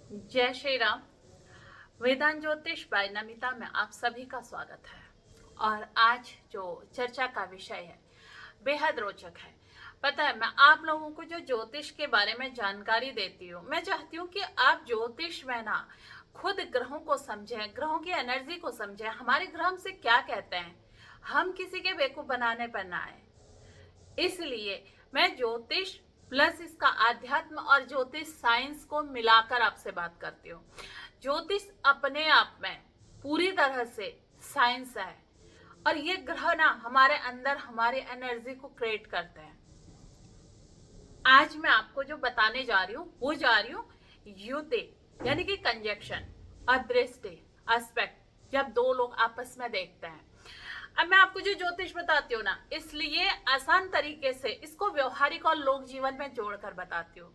जय श्री राम। वेदांत ज्योतिष बाय नमिता में आप सभी का स्वागत है। और आज जो चर्चा का विषय है बेहद रोचक है। पता है, मैं आप लोगों को जो ज्योतिष के बारे में जानकारी देती हूँ, मैं चाहती हूँ कि आप ज्योतिष में ना खुद ग्रहों को समझें, ग्रहों की एनर्जी को समझें, हमारे ग्रह हमसे क्या कहते हैं, हम किसी के बेवकूफ बनाने पर ना आए। इसलिए मैं ज्योतिष प्लस इसका आध्यात्म और ज्योतिष साइंस को मिलाकर आपसे बात करती हूँ। ज्योतिष अपने आप में पूरी तरह से साइंस है और ये ग्रह ना हमारे अंदर हमारी एनर्जी को क्रिएट करते हैं। आज मैं आपको जो बताने जा रही हूँ वो जा रही हूँ युति यानी कि कंजक्शन और दृष्टि एस्पेक्ट, जब दो लोग आपस में देखते हैं। अब मैं आपको जो ज्योतिष बताती हूँ ना, इसलिए आसान तरीके से इसको व्यवहारिक और लोक जीवन में जोड़कर बताती हूँ।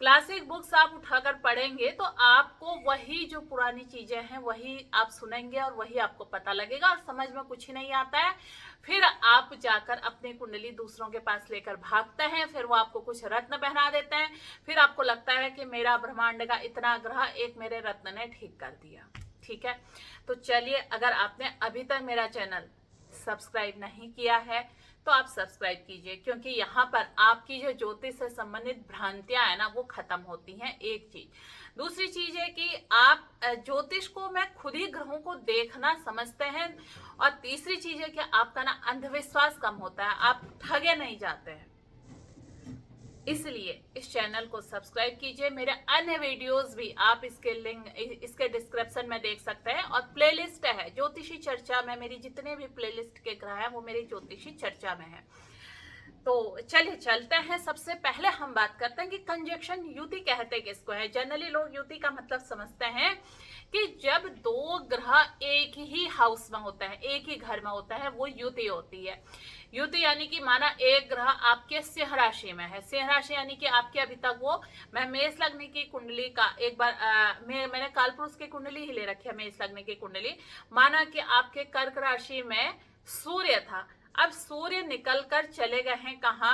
क्लासिक बुक्स आप उठाकर पढ़ेंगे तो आपको वही जो पुरानी चीजें हैं वही आप सुनेंगे और वही आपको पता लगेगा और समझ में कुछ ही नहीं आता है। फिर आप जाकर अपनी कुंडली दूसरों के पास लेकर भागते हैं, फिर वो आपको कुछ रत्न पहना देते हैं, फिर आपको लगता है कि मेरा ब्रह्मांड का इतना ग्रह एक मेरे रत्न ने ठीक कर दिया। ठीक है, तो चलिए, अगर आपने अभी तक मेरा चैनल सब्सक्राइब नहीं किया है तो आप सब्सक्राइब कीजिए, क्योंकि यहाँ पर आपकी जो ज्योतिष से संबंधित भ्रांतियां है ना वो खत्म होती हैं। एक चीज, दूसरी चीज है कि आप ज्योतिष को मैं खुद ही ग्रहों को देखना समझते हैं, और तीसरी चीज है कि आपका ना अंधविश्वास कम होता है, आप ठगे नहीं जाते हैं। इसलिए इस चैनल को सब्सक्राइब कीजिए। मेरे अन्य वीडियोस भी आप इसके लिंक इसके डिस्क्रिप्शन में देख सकते हैं, और प्लेलिस्ट है ज्योतिषी चर्चा में, मेरी जितने भी प्लेलिस्ट के ग्रह हैं वो मेरी ज्योतिषी चर्चा में है। तो चलिए चलते हैं। सबसे पहले हम बात करते हैं कि कंजक्शन युति कहते किसको है। जनरली लोग युति का मतलब समझते हैं कि जब दो ग्रह एक ही हाउस में होता है, एक ही घर में होता है, वो युति होती है। युति यानी कि माना एक ग्रह आपके सिंह राशि में है। सिंह राशि यानी कि आपके अभी तक वो, मैं मेष लग्न की कुंडली का एक बार मैंने कालपुरुष की कुंडली ही ले रखी है, मेष लग्न की कुंडली। माना कि आपके कर्क राशि में सूर्य था, अब सूर्य निकल कर चले गए हैं कहा,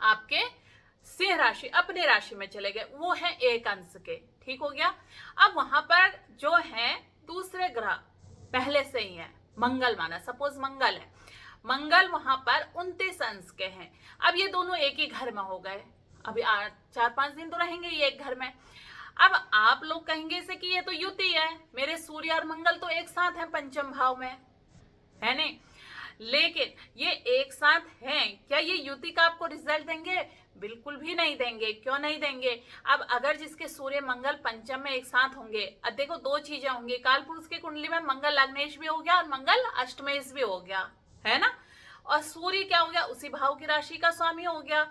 आपके सिंह राशि, अपने राशि में चले गए, वो है एक अंश के। ठीक हो गया। अब वहां पर जो है दूसरे ग्रह पहले से ही है, मंगल माना, सपोज मंगल है, मंगल वहां पर 29 अंश के हैं। अब ये दोनों एक ही घर में हो गए, अभी 4-5 दिन तो रहेंगे ये एक घर में। अब आप लोग कहेंगे से कि ये तो युति है, मेरे सूर्य और मंगल तो एक साथ हैं पंचम भाव में, है नहीं, लेकिन ये एक साथ हैं, क्या ये युति का आपको रिजल्ट देंगे? बिल्कुल भी नहीं देंगे। क्यों नहीं देंगे? अब अगर जिसके सूर्य मंगल पंचम में एक साथ होंगे, अब देखो दो चीजें होंगी, काल पुरुष की कुंडली में मंगल लग्नेश भी हो गया और मंगल अष्टमेश भी हो गया, है ना, और सूर्य क्या हो गया, उसी भाव की राशि का स्वामी हो गया।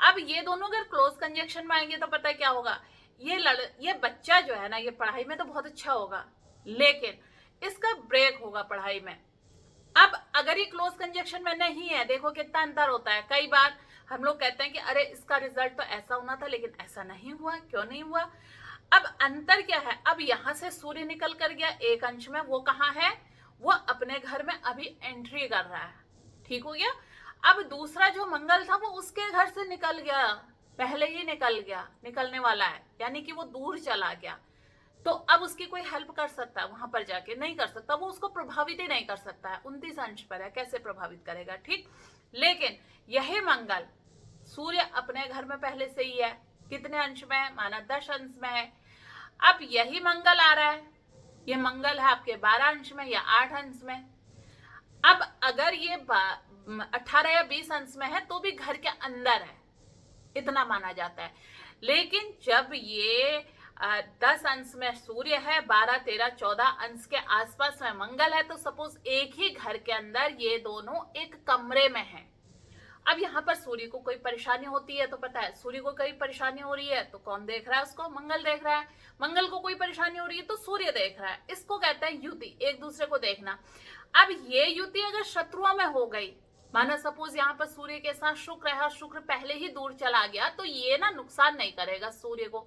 अब ये दोनों अगर क्लोज कंजक्शन में आएंगे तो पता है क्या होगा, ये बच्चा जो है ना, ये पढ़ाई में तो बहुत अच्छा होगा, लेकिन इसका ब्रेक होगा पढ़ाई में। अब अगर ये क्लोज कंजक्शन में नहीं है, देखो कितना अंतर होता है। कई बार हम लोग कहते हैं कि अरे इसका रिजल्ट तो ऐसा होना था लेकिन ऐसा नहीं हुआ, क्यों नहीं हुआ? अब अंतर क्या है, अब यहां से सूर्य निकल कर गया एक अंश में, वो कहाँ है, वो अपने घर में अभी एंट्री कर रहा है। ठीक हो गया। अब दूसरा जो मंगल था वो उसके घर से निकल गया, पहले ही निकल गया, निकलने वाला है, यानी कि वो दूर चला गया। तो अब उसकी कोई हेल्प कर सकता है वहां पर जाके? नहीं कर सकता, वो उसको प्रभावित ही नहीं कर सकता है, 29 अंश पर है, कैसे प्रभावित करेगा? ठीक। लेकिन यही मंगल सूर्य अपने घर में पहले से ही है, कितने अंश में है, माना 10 अंश में है। अब यही मंगल आ रहा है, ये मंगल है आपके 12 अंश में या 8 अंश में। अब अगर ये 18 या 20 अंश में है तो भी घर के अंदर है, इतना माना जाता है। लेकिन जब ये 10 अंश में सूर्य है, 12, 13, 14 अंश के आसपास में मंगल है, तो सपोज एक ही घर के अंदर ये दोनों एक कमरे में हैं। अब यहाँ पर सूर्य को कोई परेशानी होती है तो पता है, सूर्य को कोई परेशानी हो रही है तो कौन देख रहा है उसको? मंगल देख रहा है। मंगल को कोई परेशानी हो रही है तो सूर्य देख रहा है। इसको कहते हैं युति, एक दूसरे को देखना। अब ये युति अगर शत्रुओं में हो गई, माना सपोज यहाँ पर सूर्य के साथ शुक्र है, शुक्र पहले ही दूर चला गया, तो ये ना नुकसान नहीं करेगा सूर्य को।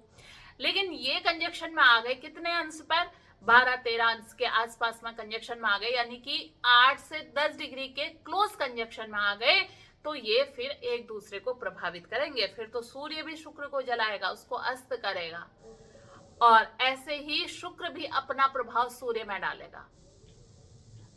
लेकिन ये कंजक्शन में आ गए कितने अंश पर, 12-13 अंश के आसपास में कंजक्शन में आ गए, यानी कि 8 से 10 डिग्री के क्लोज कंजक्शन में आ गए, तो ये फिर एक दूसरे को प्रभावित करेंगे। फिर तो सूर्य भी शुक्र को जलाएगा, उसको अस्त करेगा। और ऐसे ही शुक्र भी अपना प्रभाव सूर्य में डालेगा।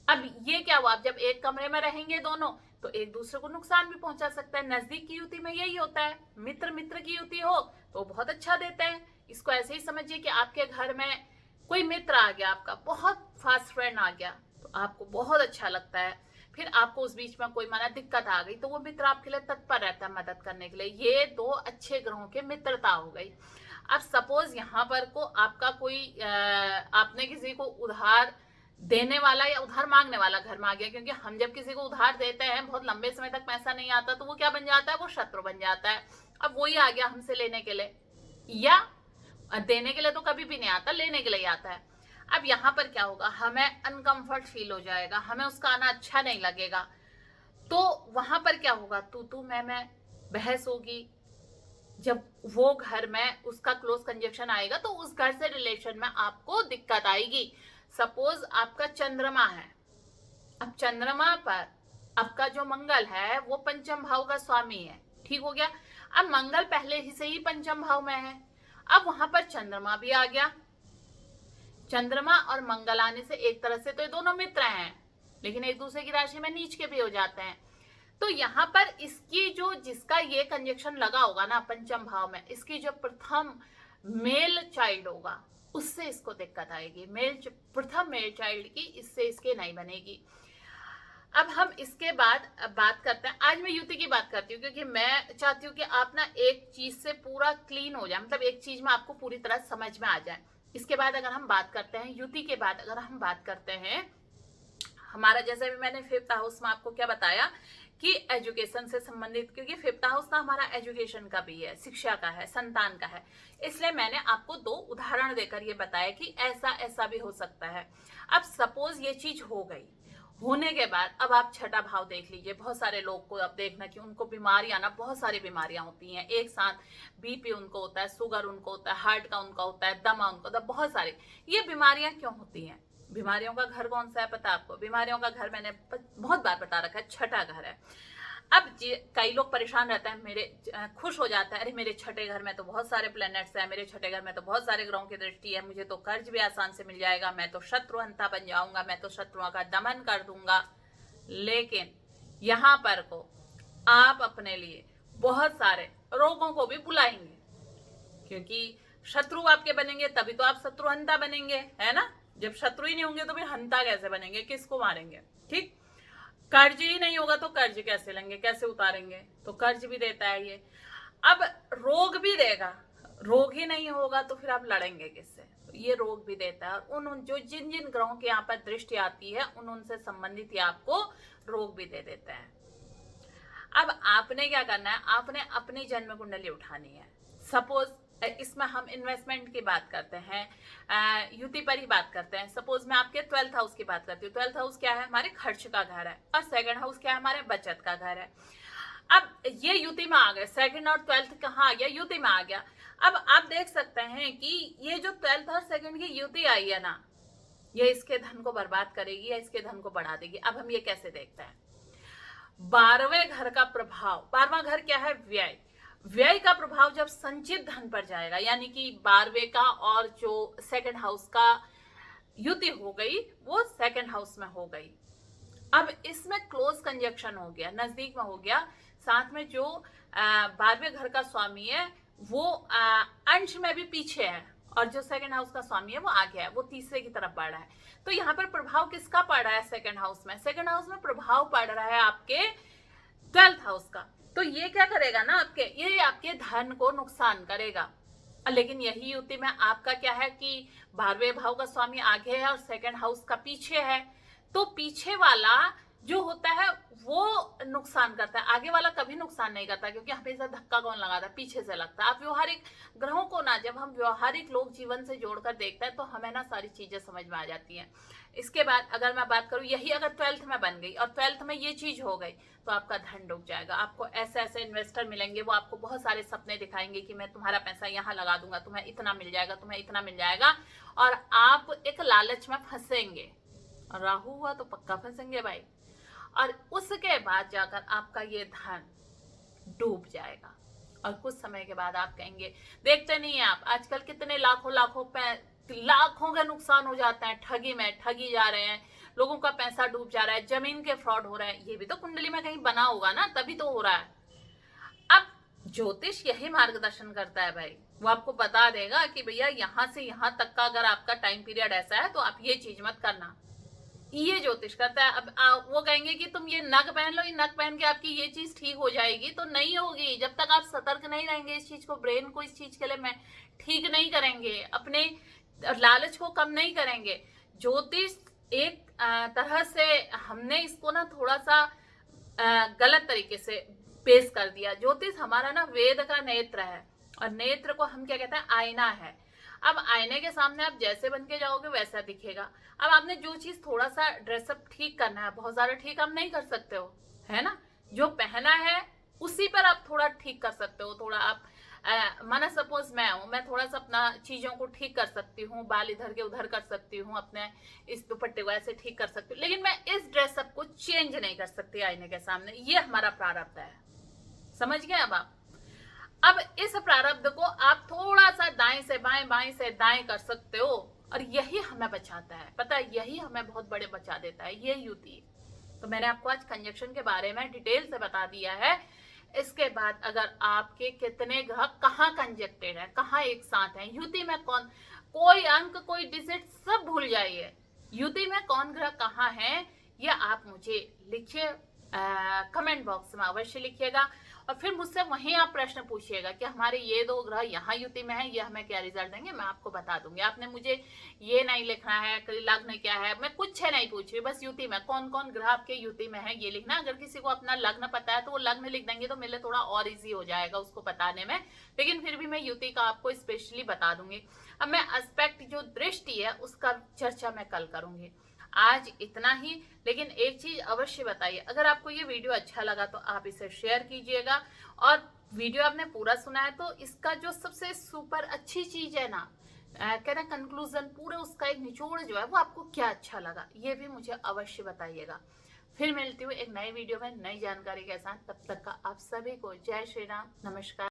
अब ये क्या हुआ, अब जब एक कमरे में रहेंगे दोनों तो एक दूसरे को नुकसान भी पहुंचा सकता है। नजदीक की युति में यही होता है, मित्र मित्र की युति हो तो बहुत अच्छा देते हैं। इसको ऐसे ही समझिए कि आपके घर में कोई मित्र आ गया, आपका बहुत फास्ट फ्रेंड आ गया, तो आपको बहुत अच्छा लगता है। फिर आपको उस बीच में कोई माना दिक्कत आ गई तो वो मित्र आपके लिए तत्पर रहता है मदद करने के लिए। ये दो अच्छे ग्रहों के मित्रता हो गई। अब सपोज यहाँ पर को आपका कोई आपने किसी को उधार देने वाला या उधार मांगने वाला घर में आ गया, क्योंकि हम जब किसी को उधार देते हैं बहुत लंबे समय तक पैसा नहीं आता तो वो क्या बन जाता है, वो शत्रु बन जाता है। अब वही आ गया हमसे लेने के लिए, या देने के लिए तो कभी भी नहीं आता, लेने के लिए आता है। अब यहाँ पर क्या होगा, हमें अनकंफर्ट फील हो जाएगा, हमें उसका आना अच्छा नहीं लगेगा। तो वहां पर क्या होगा, तू मैं बहस होगी। जब वो घर में उसका क्लोज कंजक्शन आएगा तो उस घर से रिलेशन में आपको दिक्कत आएगी। सपोज आपका चंद्रमा है, अब चंद्रमा पर आपका जो मंगल है वो पंचम भाव का स्वामी है, ठीक हो गया। अब मंगल पहले ही से ही पंचम भाव में है, अब वहां पर चंद्रमा भी आ गया। चंद्रमा और मंगल आने से एक तरह से तो ये दोनों मित्र हैं, लेकिन एक दूसरे की राशि में नीच के भी हो जाते हैं। तो यहाँ पर इसकी जो जिसका ये कंजक्शन लगा होगा ना पंचम भाव में, इसकी जो प्रथम मेल चाइल्ड होगा उससे इसको दिक्कत आएगी। प्रथम मेल चाइल्ड की इससे इसके नहीं बनेगी। अब हम इसके बाद बात करते हैं, आज मैं युति की बात करती हूँ क्योंकि मैं चाहती हूँ कि आप ना एक चीज से पूरा क्लीन हो जाए, मतलब एक चीज में आपको पूरी तरह समझ में आ जाए। इसके बाद अगर हम बात करते हैं युति के बाद, अगर हम बात करते हैं हमारा, जैसे भी मैंने फिफ्थ हाउस में आपको क्या बताया कि एजुकेशन से संबंधित, क्योंकि फिफ्थ हाउस ना हमारा एजुकेशन का भी है, शिक्षा का है, संतान का है, इसलिए मैंने आपको दो उदाहरण देकर ये बताया कि ऐसा ऐसा भी हो सकता है। अब सपोज ये चीज हो गई, होने के बाद अब आप छठा भाव देख लीजिए। बहुत सारे लोग को अब देखना कि उनको बीमारियां ना, बहुत सारी बीमारियां होती हैं एक साथ, बीपी उनको होता है, शुगर उनको होता है, हार्ट का उनका होता है, दमा उनको होता है, बहुत सारी। ये बीमारियां क्यों होती हैं? बीमारियों का घर कौन सा है पता आपको? बीमारियों का घर मैंने बहुत बार बता रखा है, छठा घर है। अब कई लोग परेशान रहते हैं, मेरे खुश हो जाता है, अरे मेरे छठे घर में तो बहुत सारे प्लैनेट्स हैं, मेरे छठे घर में तो बहुत सारे ग्रहों की दृष्टि है, मुझे तो कर्ज भी आसान से मिल जाएगा, मैं तो शत्रुहंता बन जाऊंगा, मैं तो शत्रुओं का दमन कर दूंगा। लेकिन यहाँ पर को आप अपने लिए बहुत सारे रोगों को भी बुलाएंगे, क्योंकि शत्रु आपके बनेंगे तभी तो आप शत्रुहंता बनेंगे, है ना। जब शत्रु ही नहीं होंगे तो फिर हंता कैसे बनेंगे, किसको मारेंगे? ठीक, कर्ज ही नहीं होगा तो कर्ज कैसे लेंगे, कैसे उतारेंगे? तो कर्ज भी देता है ये। अब रोग भी देगा, रोग ही नहीं होगा तो फिर आप लड़ेंगे किससे? तो ये रोग भी देता है, और उन जो जिन जिन ग्रहों के यहाँ पर दृष्टि आती है उनसे संबंधित ये आपको रोग भी दे देता है। अब आपने क्या करना है, आपने अपनी जन्म कुंडली उठानी है। सपोज इसमें हम इन्वेस्टमेंट की बात करते हैं, युति पर ही बात करते हैं। सपोज मैं आपके 12th हाउस की बात करती हूँ। 12th हाउस क्या है? हमारे खर्च का घर है, और सेकंड हाउस क्या है? हमारे बचत का घर है। अब ये युति में आ गए, सेकंड और 12th कहाँ आ गया? युति में आ गया। अब आप देख सकते हैं कि ये जो 12th और सेकंड की युति आई है ना, ये इसके धन को बर्बाद करेगी या इसके धन को बढ़ा देगी। अब हम ये कैसे देखते हैं? 12वें घर का प्रभाव, 12वां घर क्या है? व्यय। व्यय का प्रभाव जब संचित धन पर जाएगा, यानी कि 12वें का और जो सेकंड हाउस का युति हो गई वो सेकंड हाउस में हो गई। अब इसमें क्लोज कंजक्शन हो गया, नजदीक में हो गया, साथ में जो 12वें घर का स्वामी है वो अंश में भी पीछे है, और जो सेकंड हाउस का स्वामी है वो आगे है, वो तीसरे की तरफ बढ़ रहा है। तो यहाँ पर प्रभाव किसका पड़ रहा है? सेकंड हाउस में। सेकंड हाउस में प्रभाव पड़ रहा है आपके 12th हाउस का। तो ये क्या करेगा ना, ये आपके धन को नुकसान करेगा। लेकिन यही युति में आपका क्या है कि 12वें भाव का स्वामी आगे है और सेकंड हाउस का पीछे है, तो पीछे वाला जो होता है वो नुकसान करता है, आगे वाला कभी नुकसान नहीं करता, क्योंकि हमेशा धक्का कौन लगाता है? पीछे से लगता है। आप व्यवहारिक ग्रहों को ना, जब हम व्यवहारिक लोग जीवन से जोड़कर देखते हैं तो हमें ना सारी चीजें समझ में आ जाती हैं। इसके बाद अगर मैं बात करूं, यही अगर 12th में बन गई और 12th में ये चीज हो गई तो आपका धन डूब जाएगा। आपको ऐसे ऐसे इन्वेस्टर मिलेंगे, वो आपको बहुत सारे सपने दिखाएंगे कि मैं तुम्हारा पैसा यहाँ लगा दूंगा, तुम्हें इतना मिल जाएगा, तुम्हें इतना मिल जाएगा, और आप एक लालच में फंसेंगे। राहु हुआ तो पक्का फंसेंगे भाई, और उसके बाद जाकर आपका ये धन डूब जाएगा। और कुछ समय के बाद आप कहेंगे, देखते नहीं है आप आजकल कितने लाखों का नुकसान हो जाता है, ठगी जा रहे हैं, लोगों का पैसा डूब जा रहा है, जमीन के फ्रॉड हो रहे हैं, ये भी तो कुंडली में कहीं बना होगा ना, तभी तो हो रहा है। अब ज्योतिष यही मार्गदर्शन करता है भाई, वो आपको बता देगा कि भैया यहाँ से यहाँ तक का अगर आपका टाइम पीरियड ऐसा है तो आप ये चीज मत करना, ये ज्योतिष करता है। अब वो कहेंगे कि तुम ये नग पहन लो, ये नग पहन के आपकी ये चीज ठीक हो जाएगी, तो नहीं होगी जब तक आप सतर्क नहीं रहेंगे इस चीज को, ब्रेन को इस चीज के लिए मैं ठीक नहीं करेंगे, अपने लालच को कम नहीं करेंगे। ज्योतिष एक तरह से हमने इसको ना थोड़ा सा गलत तरीके से पेश कर दिया। ज्योतिष हमारा ना वेद का नेत्र है, और नेत्र को हम क्या कहते हैं, आईना है। अब आईने के सामने आप जैसे बन के जाओगे वैसा दिखेगा। अब आपने जो चीज थोड़ा सा ड्रेसअप ठीक करना है, बहुत ज्यादा ठीक आप नहीं कर सकते हो, है ना, जो पहना है उसी पर आप थोड़ा ठीक कर सकते हो। थोड़ा आप माना सपोज मैं हूं, मैं थोड़ा सा अपना चीजों को ठीक कर सकती हूँ, बाल इधर के उधर कर सकती हूँ, अपने इस दुपट्टे को ऐसे ठीक कर सकती हूँ, लेकिन मैं इस ड्रेसअप को चेंज नहीं कर सकती आईने के सामने। ये हमारा प्रारब्ध है, समझ गए अब आप। अब इस प्रारब्ध को आप थोड़ा सा दाएं से बाएं, बाएं से दाएं कर सकते हो, और यही हमें बचाता है, पता है, यही हमें बहुत बड़े बचा देता है, ये युति। तो मैंने आपको आज कंजक्शन के बारे में डिटेल से बता दिया है। इसके बाद अगर आपके कितने ग्रह कहाँ कंजक्टेड है, कहाँ एक साथ है, युति में कौन, कोई अंक कोई डिजिट सब भूल जाइए, युति में कौन ग्रह कहाँ है, ये आप मुझे लिखिए, कमेंट बॉक्स में अवश्य लिखिएगा। और फिर मुझसे वहीं आप प्रश्न पूछिएगा कि हमारे ये दो ग्रह यहाँ युति में है, ये हमें क्या रिजल्ट देंगे, मैं आपको बता दूंगी। आपने मुझे ये नहीं लिखना है कि लग्न क्या है, मैं कुछ नहीं पूछ रही, बस युति में कौन कौन ग्रह आपके युति में है ये लिखना। अगर किसी को अपना लग्न पता है तो वो लग्न लिख देंगे तो मेरे लिए थोड़ा और ईजी हो जाएगा उसको बताने में, लेकिन फिर भी मैं युति का आपको स्पेशली बता दूंगी। अब मैं एस्पेक्ट जो दृष्टि है उसका चर्चा मैं कल करूंगी। आज इतना ही, लेकिन एक चीज अवश्य बताइए, अगर आपको ये वीडियो अच्छा लगा तो आप इसे शेयर कीजिएगा, और वीडियो आपने पूरा सुना है तो इसका जो सबसे सुपर अच्छी चीज है ना, कहना कंक्लूजन, पूरे उसका एक निचोड़ जो है वो आपको क्या अच्छा लगा, ये भी मुझे अवश्य बताइएगा। फिर मिलती हूँ एक नई वीडियो में नई जानकारी के साथ, तब तक का आप सभी को जय श्री राम, नमस्कार।